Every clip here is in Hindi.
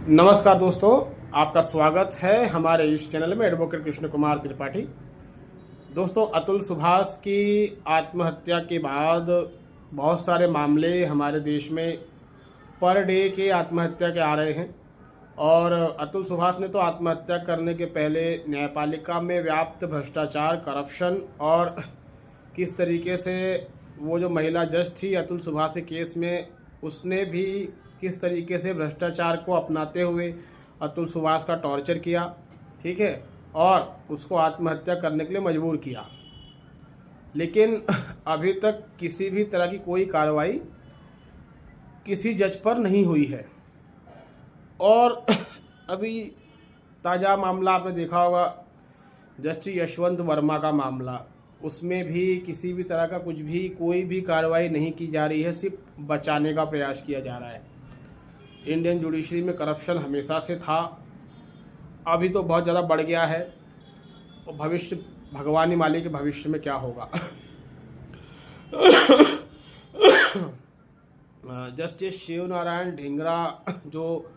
नमस्कार दोस्तों, आपका स्वागत है हमारे इस चैनल में। एडवोकेट कृष्ण कुमार त्रिपाठी। दोस्तों, अतुल सुभाष की आत्महत्या के बाद बहुत सारे मामले हमारे देश में पर डे के आत्महत्या के आ रहे हैं। और अतुल सुभाष ने तो आत्महत्या करने के पहले न्यायपालिका में व्याप्त भ्रष्टाचार, करप्शन और किस तरीके से वो जो महिला जज थी अतुल सुभाष के केस में, उसने भी किस तरीके से भ्रष्टाचार को अपनाते हुए अतुल सुभाष का टॉर्चर किया, ठीक है, और उसको आत्महत्या करने के लिए मजबूर किया। लेकिन अभी तक किसी भी तरह की कोई कार्रवाई किसी जज पर नहीं हुई है। और अभी ताज़ा मामला आपने देखा होगा, जस्टिस यशवंत वर्मा का मामला, उसमें भी किसी भी तरह का कोई भी कार्रवाई नहीं की जा रही है, सिर्फ बचाने का प्रयास किया जा रहा है। इंडियन जुडिशरी में करप्शन हमेशा से था, अभी तो बहुत ज़्यादा बढ़ गया है, और भविष्य भगवान ही मालिक के भविष्य में क्या होगा। जस्टिस शिव नारायण ढींगरा जो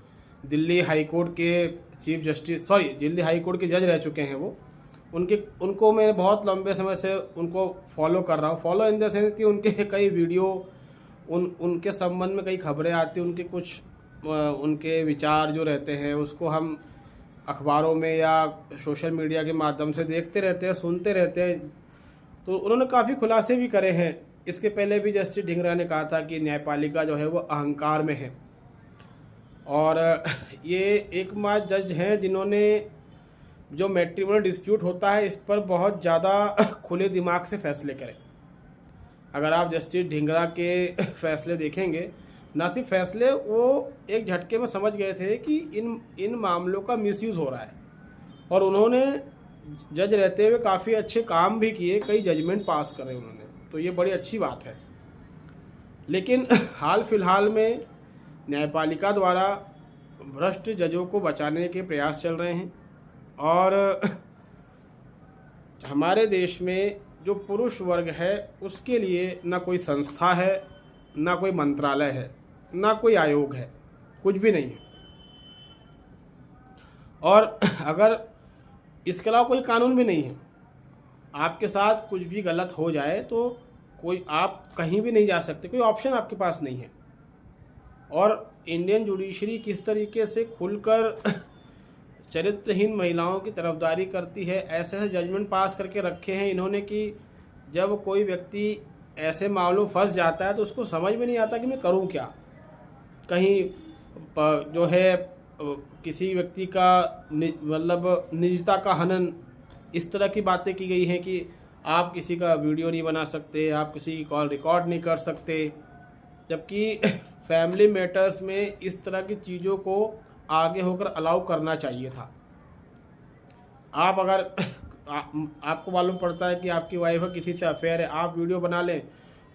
दिल्ली हाई कोर्ट के दिल्ली हाई कोर्ट के जज रह चुके हैं, उनको मैं बहुत लंबे समय से उनको फॉलो कर रहा हूँ। फॉलो इन द सेंस कि उनके कई वीडियो, उनके संबंध में कई खबरें आती हैं, उनके विचार जो रहते हैं उसको हम अखबारों में या सोशल मीडिया के माध्यम से देखते रहते हैं, सुनते रहते हैं। तो उन्होंने काफ़ी खुलासे भी करे हैं। इसके पहले भी जस्टिस ढींगरा ने कहा था कि न्यायपालिका जो है वो अहंकार में है। और ये एकमात्र जज हैं जिन्होंने जो मैट्रिमोनियल डिस्प्यूट होता है इस पर बहुत ज़्यादा खुले दिमाग से फैसले करें। अगर आप जस्टिस ढींगरा के फैसले देखेंगे, ना सिर्फ फैसले, वो एक झटके में समझ गए थे कि इन मामलों का मिसयूज़ हो रहा है। और उन्होंने जज रहते हुए काफ़ी अच्छे काम भी किए, कई जजमेंट पास करे उन्होंने, तो ये बड़ी अच्छी बात है। लेकिन हाल फिलहाल में न्यायपालिका द्वारा भ्रष्ट जजों को बचाने के प्रयास चल रहे हैं। और हमारे देश में जो पुरुष वर्ग है उसके लिए ना कोई संस्था है, ना कोई मंत्रालय है, ना कोई आयोग है, कुछ भी नहीं है। और अगर इसके अलावा कोई कानून भी नहीं है, आपके साथ कुछ भी गलत हो जाए तो आप कहीं भी नहीं जा सकते, कोई ऑप्शन आपके पास नहीं है। और इंडियन जुडिशरी किस तरीके से खुलकर चरित्रहीन महिलाओं की तरफदारी करती है, ऐसे ऐसे जजमेंट पास करके रखे हैं इन्होंने कि जब कोई व्यक्ति ऐसे मामलों में फंस जाता है तो उसको समझ में नहीं आता कि मैं करूं क्या। कहीं जो है किसी व्यक्ति का मतलब निजता का हनन, इस तरह की बातें की गई हैं कि आप किसी का वीडियो नहीं बना सकते, आप किसी की कॉल रिकॉर्ड नहीं कर सकते, जबकि फैमिली मैटर्स में इस तरह की चीज़ों को आगे होकर अलाउ करना चाहिए था। आप अगर आपको मालूम पड़ता है कि आपकी वाइफ का किसी से अफेयर है, आप वीडियो बना लें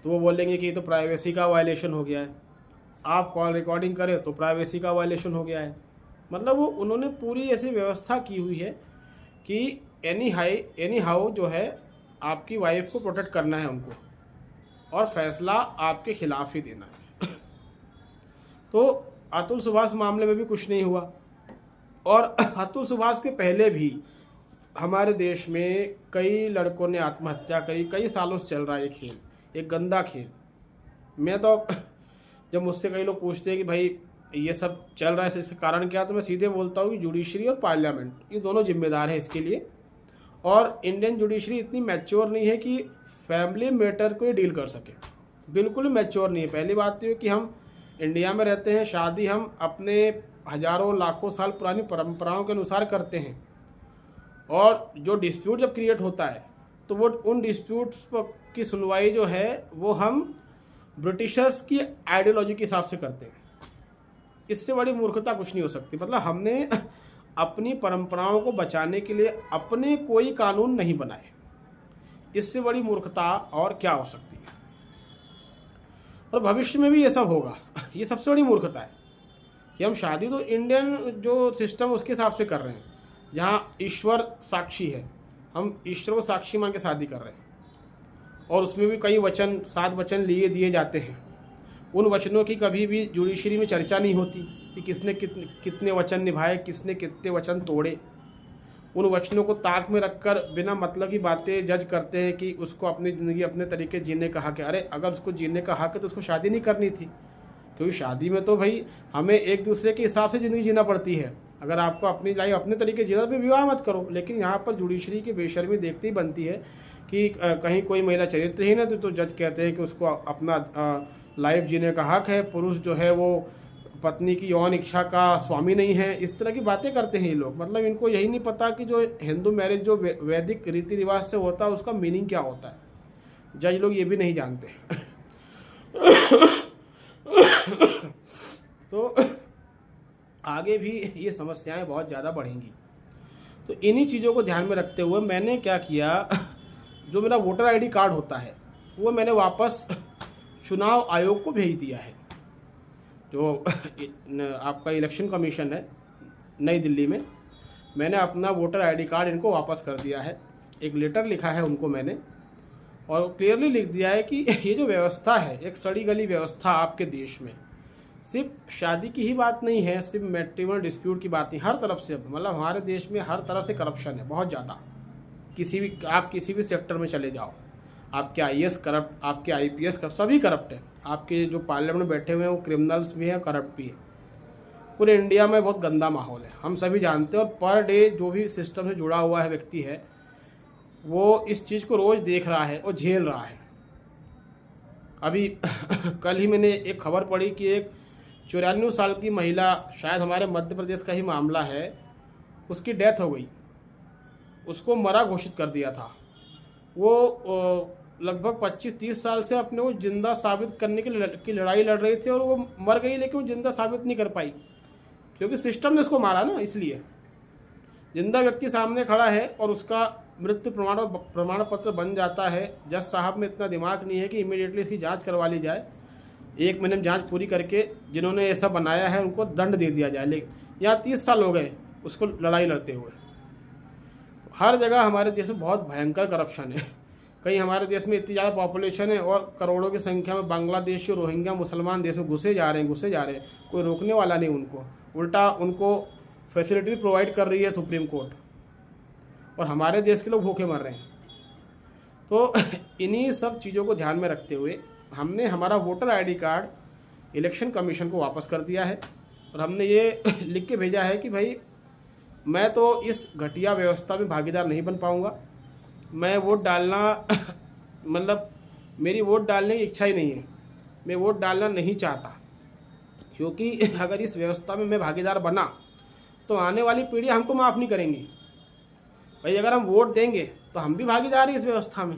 तो वो बोलेंगे कि ये तो प्राइवेसी का वायलेशन हो गया है। आप कॉल रिकॉर्डिंग करें तो प्राइवेसी का वायलेशन हो गया है। मतलब वो उन्होंने पूरी ऐसी व्यवस्था की हुई है कि एनी हाउ जो है आपकी वाइफ को प्रोटेक्ट करना है उनको, और फैसला आपके खिलाफ ही देना है। तो अतुल सुभाष मामले में भी कुछ नहीं हुआ। और अतुल सुभाष के पहले भी हमारे देश में कई लड़कों ने आत्महत्या करी। कई सालों से चल रहा है ये खेल, एक गंदा खेल। मैं तो जब मुझसे कई लोग पूछते हैं कि भाई ये सब चल रहा है, इसका कारण क्या, तो मैं सीधे बोलता हूँ कि जुडिशरी और पार्लियामेंट, ये दोनों जिम्मेदार हैं इसके लिए। और इंडियन जुडिशरी इतनी मैच्योर नहीं है कि फैमिली मैटर को डील कर सके, बिल्कुल मैच्योर नहीं है। पहली बात तो ये कि हम इंडिया में रहते हैं, शादी हम अपने हजारों लाखों साल पुरानी परंपराओं के अनुसार करते हैं। और जो डिस्प्यूट जब क्रिएट होता है तो वो उन डिस्प्यूट्स की सुनवाई जो है वो हम ब्रिटिशर्स की आइडियोलॉजी के हिसाब से करते हैं। इससे बड़ी मूर्खता कुछ नहीं हो सकती। मतलब हमने अपनी परंपराओं को बचाने के लिए अपने कोई कानून नहीं बनाए, इससे बड़ी मूर्खता और क्या हो सकती है। और भविष्य में भी ये सब होगा। ये सबसे बड़ी मूर्खता है कि हम शादी तो इंडियन जो सिस्टम उसके हिसाब से कर रहे हैं, जहाँ ईश्वर साक्षी है, हम ईश्वर को साक्षी मान के शादी कर रहे हैं। और उसमें भी कई 7 वचन लिए दिए जाते हैं। उन वचनों की कभी भी जुडिशरी में चर्चा नहीं होती। कि किसने कितने वचन निभाए, किसने कितने वचन तोड़े। उन वचनों को ताक में रखकर बिना मतलब की बातें जज करते हैं कि उसको अपनी ज़िंदगी अपने तरीके जीने का हक है। अरे अगर उसको जीने का हक है तो उसको शादी नहीं करनी थी, क्योंकि शादी में तो भाई हमें एक दूसरे के हिसाब से ज़िंदगी जीना पड़ती है। अगर आपको अपनी लाइफ अपने तरीके जीना तो विवाह मत करो। लेकिन यहाँ पर जुडिशरी की बेशर्मी देखते ही बनती है कि कहीं कोई महिला चरित्रहीन है तो जज कहते हैं कि उसको अपना लाइफ जीने का हक है, पुरुष जो है वो पत्नी की यौन इच्छा का स्वामी नहीं है। इस तरह की बातें करते हैं ये लोग। मतलब इनको यही नहीं पता कि जो हिंदू मैरिज जो वैदिक रीति रिवाज से होता है उसका मीनिंग क्या होता है। जज लोग ये भी नहीं जानते। तो आगे भी ये समस्याएं बहुत ज़्यादा बढ़ेंगी। तो इन्हीं चीज़ों को ध्यान में रखते हुए मैंने क्या किया, जो मेरा वोटर आईडी कार्ड होता है वो मैंने वापस चुनाव आयोग को भेज दिया है। जो आपका इलेक्शन कमीशन है नई दिल्ली में, मैंने अपना वोटर आईडी कार्ड इनको वापस कर दिया है। एक लेटर लिखा है उनको मैंने, और क्लियरली लिख दिया है कि ये जो व्यवस्था है, एक सड़ी गली व्यवस्था आपके देश में, सिर्फ शादी की ही बात नहीं है, सिर्फ मैट्रिमोनियल डिस्प्यूट की बात नहीं, हर तरफ से, मतलब हमारे देश में हर तरह से करप्शन है बहुत ज़्यादा। आप किसी भी सेक्टर में चले जाओ, आपके आईएएस करप्ट, आपके आईपीएस करप्ट, सभी करप्ट है। आपके जो पार्लियामेंट में बैठे हुए हैं वो क्रिमिनल्स भी हैं, करप्ट भी है। पूरे इंडिया में बहुत गंदा माहौल है, हम सभी जानते हैं। और पर डे जो भी सिस्टम से जुड़ा हुआ है व्यक्ति है वो इस चीज़ को रोज़ देख रहा है और झेल रहा है। अभी कल ही मैंने एक खबर पढ़ी कि एक 94 साल की महिला, शायद हमारे मध्य प्रदेश का ही मामला है, उसकी डेथ हो गई, उसको मरा घोषित कर दिया था। वो लगभग 25-30 साल से अपने को जिंदा साबित करने की लड़ाई लड़ रही थी और वो मर गई, लेकिन वो जिंदा साबित नहीं कर पाई क्योंकि सिस्टम ने उसको मारा ना। इसलिए जिंदा व्यक्ति सामने खड़ा है और उसका मृत्यु प्रमाण पत्र बन जाता है। जज साहब में इतना दिमाग नहीं है कि इमीडिएटली इसकी जांच करवा ली जाए, 1 महीने में जांच पूरी करके जिन्होंने ऐसा बनाया है उनको दंड दे दिया जाए। लेकिन यहाँ 30 साल हो गए उसको लड़ाई लड़ते हुए। हर जगह हमारे देश में बहुत भयंकर करप्शन है। कहीं हमारे देश में इतनी ज़्यादा पॉपुलेशन है और करोड़ों की संख्या में बांग्लादेशी और रोहिंग्या मुसलमान देश में घुसे जा रहे हैं, कोई रोकने वाला नहीं उनको। उल्टा उनको फैसिलिटी प्रोवाइड कर रही है सुप्रीम कोर्ट, और हमारे देश के लोग भूखे मर रहे हैं। तो इन्हीं सब चीज़ों को ध्यान में रखते हुए हमने हमारा voter ID card election commission को वापस कर दिया है, और हमने ये लिख के भेजा है कि भाई मैं तो इस घटिया व्यवस्था में भागीदार नहीं बन पाऊँगा। मैं वोट डालना मतलब मेरी वोट डालने की इच्छा ही नहीं है, मैं वोट डालना नहीं चाहता, क्योंकि अगर इस व्यवस्था में मैं भागीदार बना तो आने वाली पीढ़ी हमको माफ़ नहीं करेंगी। भाई अगर हम वोट देंगे तो हम भी भागीदार हैं इस व्यवस्था में,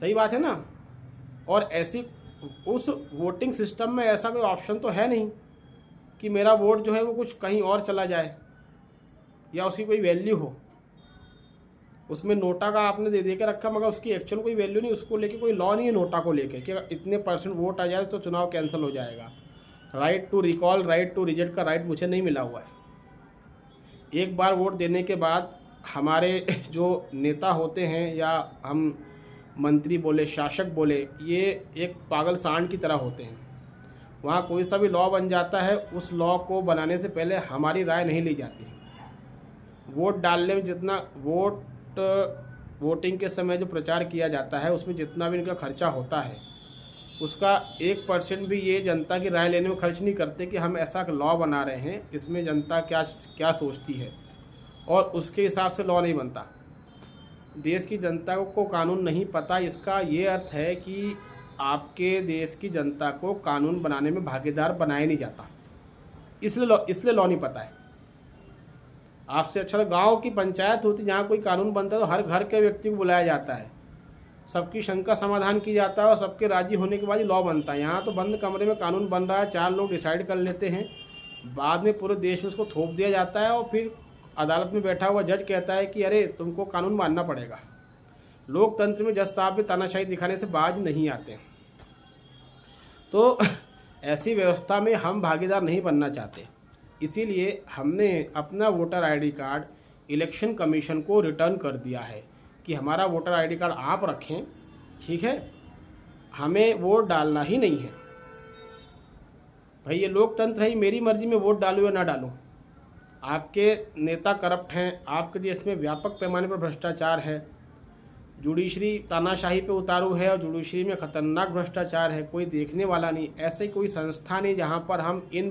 सही बात है ना। और ऐसी उस वोटिंग सिस्टम में ऐसा कोई ऑप्शन तो है नहीं कि मेरा वोट जो है वो कुछ कहीं और चला जाए या उसकी कोई वैल्यू हो। उसमें नोटा का आपने दे के रखा, मगर उसकी एक्चुअल कोई वैल्यू नहीं, उसको लेके कोई लॉ नहीं है नोटा को लेके कि इतने % वोट आ जाए तो चुनाव कैंसिल हो जाएगा। Right to recall, right to reject का राइट मुझे नहीं मिला हुआ है। एक बार वोट देने के बाद हमारे जो नेता होते हैं, या हम मंत्री बोले, शासक बोले, ये एक पागल सांड की तरह होते हैं। वहाँ कोई सा भी लॉ बन जाता है, उस लॉ को बनाने से पहले हमारी राय नहीं ली जाती। वोट डालने में जितना वोटिंग के समय जो प्रचार किया जाता है उसमें जितना भी इनका खर्चा होता है उसका 1% भी ये जनता की राय लेने में खर्च नहीं करते कि हम ऐसा लॉ बना रहे हैं, इसमें जनता क्या सोचती है, और उसके हिसाब से लॉ नहीं बनता। देश की जनता को कानून नहीं पता, इसका ये अर्थ है कि आपके देश की जनता को कानून बनाने में भागीदार बनाया नहीं जाता, इसलिए लॉ नहीं पता है। आपसे अच्छा तो गांव की पंचायत होती जहाँ कोई कानून बनता है तो हर घर के व्यक्ति को बुलाया जाता है, सबकी शंका समाधान की जाता है और सबके राजी होने के बाद ही लॉ बनता है। यहाँ तो बंद कमरे में कानून बन रहा है, 4 लोग डिसाइड कर लेते हैं, बाद में पूरे देश में उसको थोप दिया जाता है और फिर अदालत में बैठा हुआ जज कहता है कि अरे तुमको कानून मानना पड़ेगा। लोकतंत्र में जज साहब भी तानाशाही दिखाने से बाज नहीं आते। तो ऐसी व्यवस्था में हम भागीदार नहीं बनना चाहते, इसीलिए हमने अपना voter ID card election commission को रिटर्न कर दिया है कि हमारा वोटर आईडी कार्ड आप रखें, ठीक है, हमें वोट डालना ही नहीं है। भाई ये लोकतंत्र है, मेरी मर्जी में वोट डालूँ या ना डालूँ। आपके नेता करप्ट हैं, आपके देश में व्यापक पैमाने पर भ्रष्टाचार है, जुडिशरी तानाशाही पे उतारू है और जुडिशरी में खतरनाक भ्रष्टाचार है, कोई देखने वाला नहीं। ऐसे कोई संस्था नहीं जहाँ पर हम इन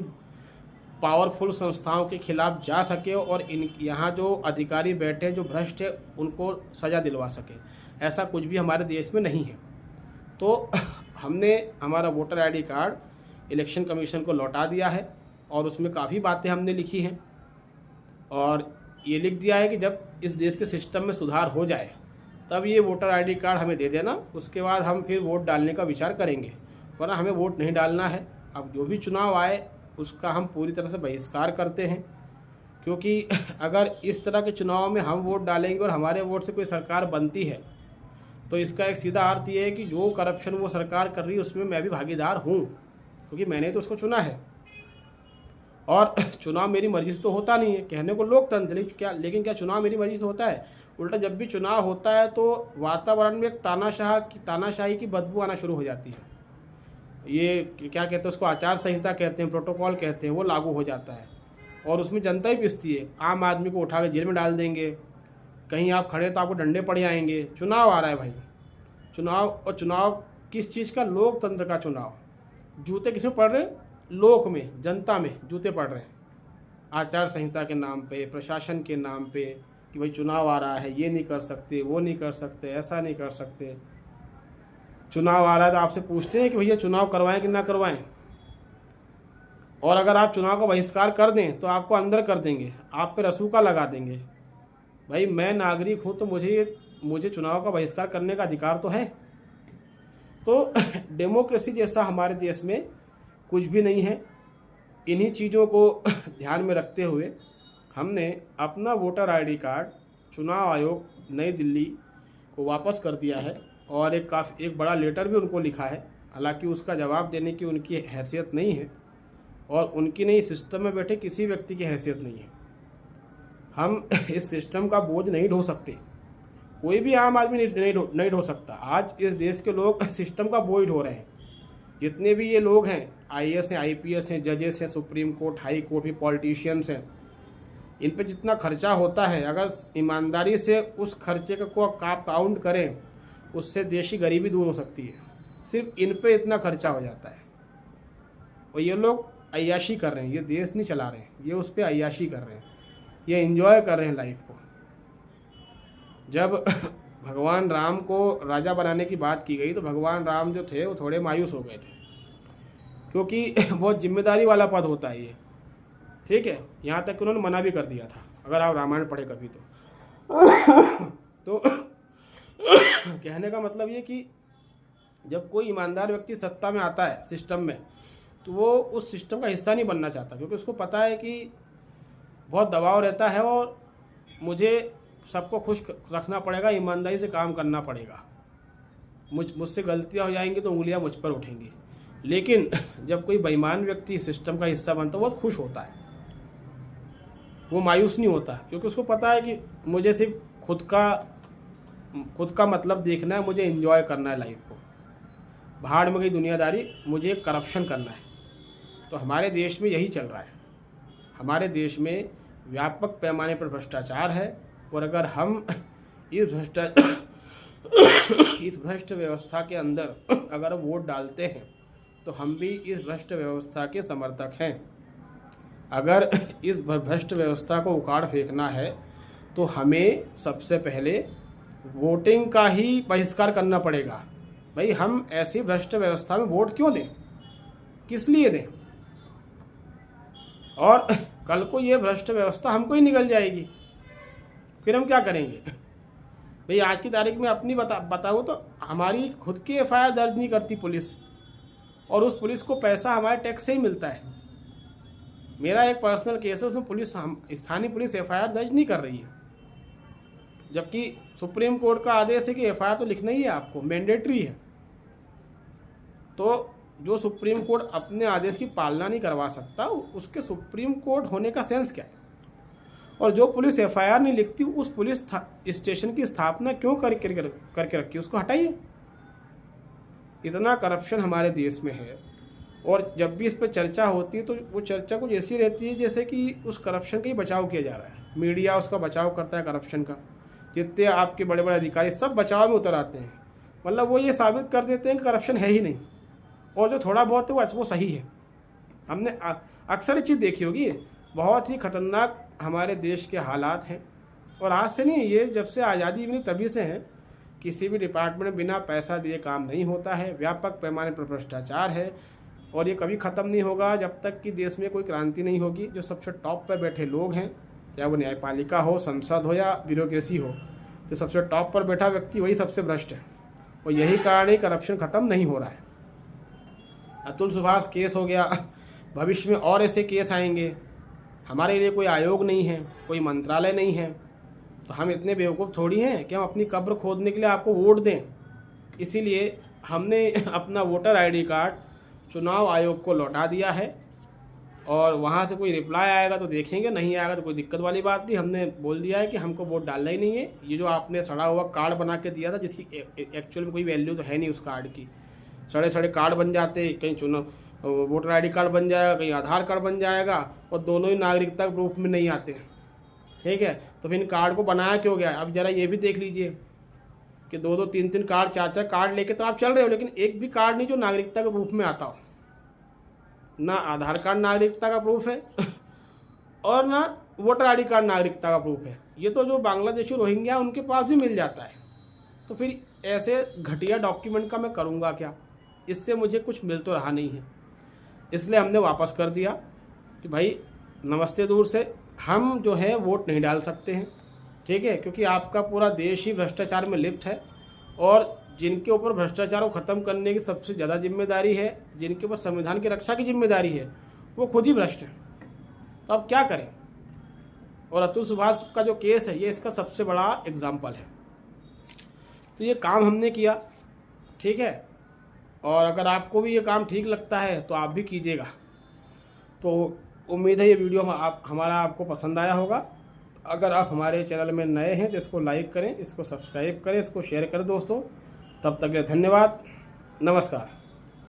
पावरफुल संस्थाओं के खिलाफ जा सके और इन यहाँ जो अधिकारी बैठे जो भ्रष्ट है उनको सज़ा दिलवा सके। ऐसा कुछ भी हमारे देश में नहीं है। तो हमने हमारा voter ID card election commission को लौटा दिया है और उसमें काफ़ी बातें हमने लिखी हैं और ये लिख दिया है कि जब इस देश के सिस्टम में सुधार हो जाए तब ये वोटर आईडी कार्ड हमें दे देना, उसके बाद हम फिर वोट डालने का विचार करेंगे, वरना हमें वोट नहीं डालना है। अब जो भी चुनाव आए उसका हम पूरी तरह से बहिष्कार करते हैं, क्योंकि अगर इस तरह के चुनाव में हम वोट डालेंगे और हमारे वोट से कोई सरकार बनती है तो इसका एक सीधा अर्थ ये है कि जो करप्शन वो सरकार कर रही है उसमें मैं भी भागीदार हूँ, क्योंकि मैंने तो उसको चुना है। और चुनाव मेरी मर्जी से तो होता नहीं है, कहने को लोकतंत्र लेकिन क्या चुनाव मेरी मर्जी से होता है? उल्टा जब भी चुनाव होता है तो वातावरण में एक तानाशाही की बदबू आना शुरू हो जाती है। ये क्या कहते हैं उसको, आचार संहिता कहते हैं, प्रोटोकॉल कहते हैं, वो लागू हो जाता है और उसमें जनता ही पिसती है। आम आदमी को उठा के जेल में डाल देंगे, कहीं आप खड़े तो आपको डंडे पड़ जाएंगे। चुनाव आ रहा है भाई, चुनाव किस चीज़ का? लोकतंत्र का चुनाव। जूते किस में पड़ रहे हैं? लोक में, जनता में जूते पड़ रहे हैं आचार संहिता के नाम पे, प्रशासन के नाम पे कि भाई चुनाव आ रहा है, ये नहीं कर सकते, वो नहीं कर सकते, ऐसा नहीं कर सकते। चुनाव आ रहा है तो आपसे पूछते हैं कि भैया चुनाव करवाएं कि ना करवाएं, और अगर आप चुनाव का बहिष्कार कर दें तो आपको अंदर कर देंगे, आप पे रसूखा लगा देंगे। भाई मैं नागरिक हूँ तो मुझे चुनाव का बहिष्कार करने का अधिकार तो है। तो डेमोक्रेसी जैसा हमारे देश में कुछ भी नहीं है। इन्हीं चीज़ों को ध्यान में रखते हुए हमने अपना वोटर आईडी कार्ड चुनाव आयोग नई दिल्ली को वापस कर दिया है और एक बड़ा लेटर भी उनको लिखा है। हालांकि उसका जवाब देने की उनकी हैसियत नहीं है और उनकी नहीं, सिस्टम में बैठे किसी व्यक्ति की हैसियत नहीं है। हम इस सिस्टम का बोझ नहीं ढो सकते, कोई भी आम आदमी नहीं ढो सकता। आज इस देश के लोग सिस्टम का बोझ ढो रहे हैं। जितने भी ये लोग हैं, IAS हैं, IPS हैं, जजेस हैं, सुप्रीम कोर्ट, हाई कोर्ट भी, पॉलिटिशियंस हैं, इन पे जितना खर्चा होता है, अगर ईमानदारी से उस खर्चे को काउंट करें, उससे देश की गरीबी दूर हो सकती है। सिर्फ इन पे इतना खर्चा हो जाता है और ये लोग अय्याशी कर रहे हैं। ये देश नहीं चला रहे हैं, ये उस पर अय्याशी कर रहे हैं, ये एंजॉय कर रहे हैं लाइफ को। जब भगवान राम को राजा बनाने की बात की गई तो भगवान राम जो थे वो थोड़े मायूस हो गए थे, क्योंकि बहुत जिम्मेदारी वाला पद होता है ये, ठीक है। यहाँ तक कि उन्होंने मना भी कर दिया था, अगर आप रामायण पढ़े कभी तो कहने का मतलब ये कि जब कोई ईमानदार व्यक्ति सत्ता में आता है सिस्टम में, तो वो उस सिस्टम का हिस्सा नहीं बनना चाहता, क्योंकि उसको पता है कि बहुत दबाव रहता है और मुझे सबको खुश रखना पड़ेगा, ईमानदारी से काम करना पड़ेगा। मुझसे गलतियां हो जाएंगी तो उंगलियां मुझ पर उठेंगी। लेकिन जब कोई बेईमान व्यक्ति सिस्टम का हिस्सा बनता है, बहुत खुश होता है, वो मायूस नहीं होता, क्योंकि उसको पता है कि मुझे सिर्फ खुद का मतलब देखना है, मुझे एंजॉय करना है लाइफ को, भाड़ में गई दुनियादारी, मुझे करप्शन करना है। तो हमारे देश में यही चल रहा है। हमारे देश में व्यापक पैमाने पर भ्रष्टाचार है और अगर हम इस भ्रष्ट व्यवस्था के अंदर अगर हम वोट डालते हैं तो हम भी इस भ्रष्ट व्यवस्था के समर्थक हैं। अगर इस भ्रष्ट व्यवस्था को उखाड़ फेंकना है तो हमें सबसे पहले वोटिंग का ही बहिष्कार करना पड़ेगा। भाई हम ऐसी भ्रष्ट व्यवस्था में वोट क्यों दें, किस लिए दें? और कल को ये भ्रष्ट व्यवस्था हमको ही निकल जाएगी, फिर हम क्या करेंगे? भाई आज की तारीख में अपनी बताऊँ तो हमारी खुद की FIR दर्ज नहीं करती पुलिस, और उस पुलिस को पैसा हमारे टैक्स से ही मिलता है। मेरा एक पर्सनल केस है, उसमें स्थानीय पुलिस FIR दर्ज नहीं कर रही है, जबकि सुप्रीम कोर्ट का आदेश है कि FIR तो लिखना ही है आपको, मैंडेटरी है। तो जो सुप्रीम कोर्ट अपने आदेश की पालना नहीं करवा सकता, उसके सुप्रीम कोर्ट होने का सेंस क्या है? और जो पुलिस FIR नहीं लिखती, उस पुलिस स्टेशन की स्थापना क्यों करके रखी? उसको हटाइए। इतना करप्शन हमारे देश में है और जब भी इस पर चर्चा होती है तो वो चर्चा कुछ ऐसी रहती है जैसे कि उस करप्शन का ही बचाव किया जा रहा है, मीडिया उसका बचाव करता है करप्शन का, जितने आपके बड़े बड़े अधिकारी सब बचाव में उतर आते हैं। मतलब वो ये साबित कर देते हैं कि करप्शन है ही नहीं, और जो थोड़ा बहुत है वो सही है। हमने अक्सर ये चीज़ देखी होगी, बहुत ही खतरनाक हमारे देश के हालात हैं। और आज से नहीं, ये जब से आज़ादी मिली तभी से हैं। किसी भी डिपार्टमेंट में बिना पैसा दिए काम नहीं होता है, व्यापक पैमाने पर भ्रष्टाचार है, और ये कभी ख़त्म नहीं होगा जब तक कि देश में कोई क्रांति नहीं होगी। जो सबसे टॉप पर बैठे लोग हैं, चाहे वो न्यायपालिका हो, संसद हो या ब्यूरोक्रेसी हो, जो सबसे टॉप पर बैठा व्यक्ति वही सबसे भ्रष्ट है, और यही कारण है करप्शन ख़त्म नहीं हो रहा है। अतुल सुभाष केस हो गया, भविष्य में और ऐसे केस आएंगे। हमारे लिए कोई आयोग नहीं है, कोई मंत्रालय नहीं है, तो हम इतने बेवकूफ़ थोड़ी हैं कि हम अपनी कब्र खोदने के लिए आपको वोट दें। इसीलिए हमने अपना वोटर आईडी कार्ड चुनाव आयोग को लौटा दिया है, और वहाँ से कोई रिप्लाई आएगा तो देखेंगे, नहीं आएगा तो कोई दिक्कत वाली बात नहीं। हमने बोल दिया है कि हमको वोट डालना ही नहीं है। ये जो आपने सड़ा हुआ कार्ड बना के दिया था, जिसकी एक्चुअल में कोई वैल्यू तो है नहीं उस कार्ड की, सड़े सड़े कार्ड बन जाते, कहीं चुनाव वोटर आईडी कार्ड बन जाएगा, कहीं आधार कार्ड बन जाएगा, और दोनों ही नागरिकता के रूप में नहीं आते। ठीक है, तो फिर इन कार्ड को बनाया क्यों गया? अब जरा ये भी देख लीजिए कि 2-2, 3-3 कार्ड, 4-4 कार्ड लेके तो आप चल रहे हो, लेकिन एक भी कार्ड नहीं जो नागरिकता के रूप में आता हो। ना आधार कार्ड नागरिकता का प्रूफ है और ना वोटर आईडी कार्ड नागरिकता का प्रूफ है। ये तो जो बांग्लादेशी रोहिंग्या उनके पास भी मिल जाता है। तो फिर ऐसे घटिया डॉक्यूमेंट का मैं करूँगा क्या? इससे मुझे कुछ मिल तो रहा नहीं है, इसलिए हमने वापस कर दिया कि भाई नमस्ते दूर से, हम जो है वोट नहीं डाल सकते हैं। ठीक है, क्योंकि आपका पूरा देश ही भ्रष्टाचार में लिप्त है, और जिनके ऊपर भ्रष्टाचार को ख़त्म करने की सबसे ज़्यादा जिम्मेदारी है, जिनके ऊपर संविधान की रक्षा की जिम्मेदारी है, वो खुद ही भ्रष्ट है। तो अब क्या करें? और अतुल सुभाष का जो केस है ये इसका सबसे बड़ा एग्जाम्पल है। तो ये काम हमने किया, ठीक है, और अगर आपको भी ये काम ठीक लगता है तो आप भी कीजिएगा। तो उम्मीद है ये वीडियो हमारा आपको पसंद आया होगा। अगर आप हमारे चैनल में नए हैं तो इसको लाइक करें, इसको सब्सक्राइब करें, इसको शेयर करें दोस्तों। तब तक के लिए धन्यवाद, नमस्कार।